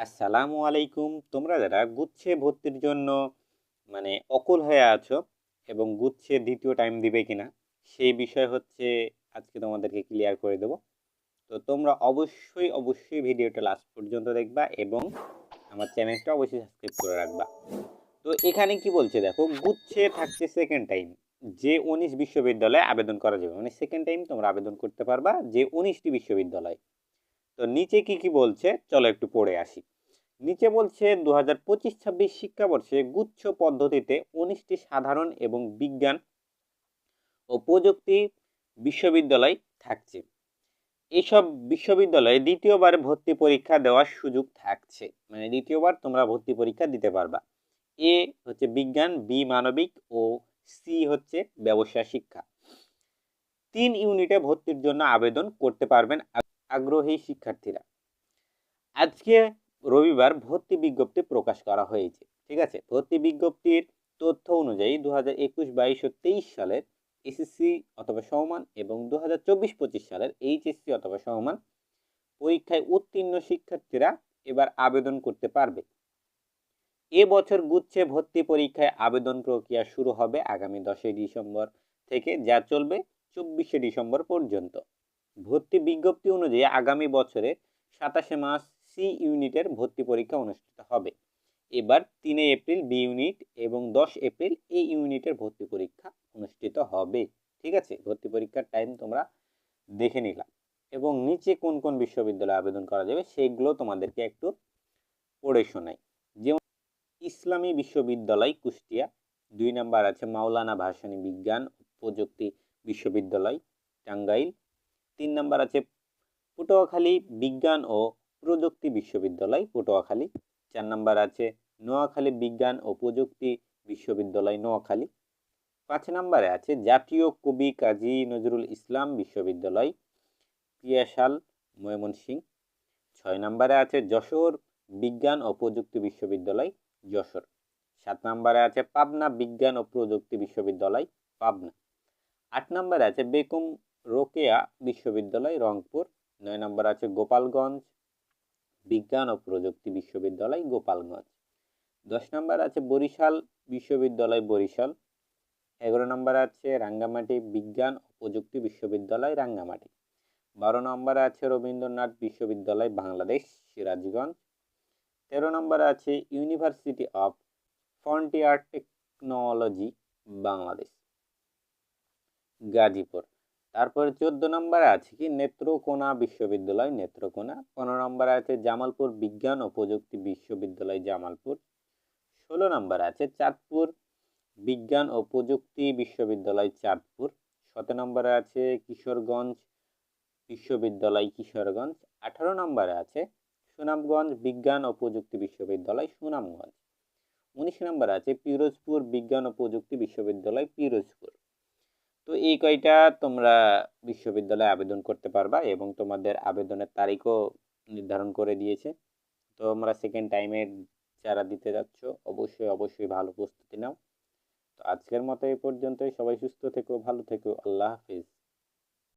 আসসালামু আলাইকুম। তোমরা যারা গুচ্ছে ভর্তির জন্য অকুল হয়ে আছো এবং গুচ্ছে দ্বিতীয় টাইম দিবে কিনা সেই বিষয় হচ্ছে আজকে তোমাদেরকে ক্লিয়ার করে দেব। তো তোমরা অবশ্যই ভিডিওটা লাস্ট পর্যন্ত দেখবা এবং আমার চ্যানেলটা অবশ্যই সাবস্ক্রাইব করে রাখবা। তো এখানে কি বলছে দেখো, গুচ্ছে থাকছে সেকেন্ড টাইম যে 19 বিশ্ববিদ্যালয়ে আবেদন করা যাবে, মানে সেকেন্ড টাইম তোমরা আবেদন করতে পারবা যে 19টি বিশ্ববিদ্যালয়। তো নিচে কি বলছে চলো একটু পড়ে আসি। নিচে বলছে 2025-26 শিক্ষাবর্ষে গুচ্ছ পদ্ধতিতে 19টি সাধারণ এবং বিজ্ঞান ও প্রযুক্তি বিশ্ববিদ্যালয় থাকছে। এইসব বিশ্ববিদ্যালয়ে দ্বিতীয়বার ভর্তি পরীক্ষা দেওয়ার সুযোগ থাকছে, মানে দ্বিতীয়বার তোমরা ভর্তি পরীক্ষা দিতে পারবা। এ হচ্ছে বিজ্ঞান, বি মানবিক ও সি হচ্ছে ব্যবসা শিক্ষা। 3 ইউনিটে ভর্তির জন্য আবেদন করতে পারবেন আগ্রহী শিক্ষার্থীরা। আজকে রবিবার ভর্তি বিজ্ঞপ্তি প্রকাশ করা হয়েছে। ঠিক আছে, ভর্তি বিজ্ঞপ্তির তথ্য অনুযায়ী 2021-22 ও 23 সালের এসএসসি অথবা সমমান এবং 2024-25 সালের এইচএসসি অথবা সমমান পরীক্ষায় উত্তীর্ণ শিক্ষার্থীরা এবার আবেদন করতে পারবে। এবছর গুচ্ছে ভর্তি পরীক্ষায় আবেদন প্রক্রিয়া শুরু হবে আগামী 10 ডিসেম্বর থেকে, যা চলবে 24 ডিসেম্বর পর্যন্ত। ভর্তি বিজ্ঞপ্তি অনুযায়ী আগামী বছরে 27 মার্চ সি ইউনিটের ভর্তি পরীক্ষা অনুষ্ঠিত হবে। এবার 3 এপ্রিল বি ইউনিট এবং 10 এপ্রিল এ ইউনিটের ভর্তি পরীক্ষা অনুষ্ঠিত হবে। ঠিক আছে, ভর্তি পরীক্ষার টাইম তোমরা দেখে নিলাম এবং নিচে কোন কোন বিশ্ববিদ্যালয়ে আবেদন করা যাবে সেগুলো তোমাদেরকে একটু পড়ে শোনাই। যেমন ইসলামী বিশ্ববিদ্যালয় কুষ্টিয়া, 2 নাম্বার আছে মাওলানা ভাসানী বিজ্ঞান ও প্রযুক্তি বিশ্ববিদ্যালয় টাঙ্গাইল, 3 নাম্বার আছে পটুয়াখালী বিজ্ঞান ও প্রযুক্তি বিশ্ববিদ্যালয় পটুয়াখালী, 4 নাম্বার আছে নোয়াখালী বিজ্ঞান ও প্রযুক্তি বিশ্ববিদ্যালয় নোয়াখালী, 5 নাম্বারে আছে জাতীয় কবি কাজী নজরুল ইসলাম বিশ্ববিদ্যালয় পিয়াশাল ময়মনসিংহ, 6 নাম্বারে আছে যশোর বিজ্ঞান ও প্রযুক্তি বিশ্ববিদ্যালয় যশোর, 7 নাম্বারে আছে পাবনা বিজ্ঞান ও প্রযুক্তি বিশ্ববিদ্যালয় পাবনা, 8 নাম্বারে আছে বেগম রোকেয়া বিশ্ববিদ্যালয় রংপুর, 9 নাম্বার আছে গোপালগঞ্জ বিজ্ঞান ও প্রযুক্তি বিশ্ববিদ্যালয় গোপালগঞ্জ, 10 নাম্বার আছে বরিশাল বিশ্ববিদ্যালয় বরিশাল, 11 নাম্বার আছে রাঙ্গামাটি বিজ্ঞান ও প্রযুক্তি বিশ্ববিদ্যালয় রাঙ্গামাটি, 12 নম্বরে আছে রবীন্দ্রনাথ বিশ্ববিদ্যালয় বাংলাদেশ সিরাজগঞ্জ, 13 নম্বরে আছে university of frontier technology Bangladesh Gazipur. তারপরে 14 নম্বরে আছে কি নেত্রকোনা বিশ্ববিদ্যালয় নেত্রকোনা, 15 নম্বরে আছে জামালপুর বিজ্ঞান ও প্রযুক্তি বিশ্ববিদ্যালয় জামালপুর, 16 নম্বরে আছে চাঁদপুর বিজ্ঞান ও প্রযুক্তি বিশ্ববিদ্যালয় চাঁদপুর, 17 নম্বরে আছে কিশোরগঞ্জ বিশ্ববিদ্যালয় কিশোরগঞ্জ, 18 নম্বরে আছে সুনামগঞ্জ বিজ্ঞান ও প্রযুক্তি বিশ্ববিদ্যালয় সুনামগঞ্জ, 19 নম্বরে আছে পিরোজপুর বিজ্ঞান ও প্রযুক্তি বিশ্ববিদ্যালয় পিরোজপুর। তো এই কয়টা তোমরা বিশ্ববিদ্যালয়ে আবেদন করতে পারবা এবং তোমাদের আবেদনের তারিখও নির্ধারণ করে দিয়েছে। তোমরা সেকেন্ড টাইমে যারা দিতে যাচ্ছ অবশ্যই ভালো প্রস্তুতি নাও। তো আজকের মতো এই পর্যন্তই। সবাই সুস্থ থেকো, ভালো থেকো, আল্লাহ হাফিজ।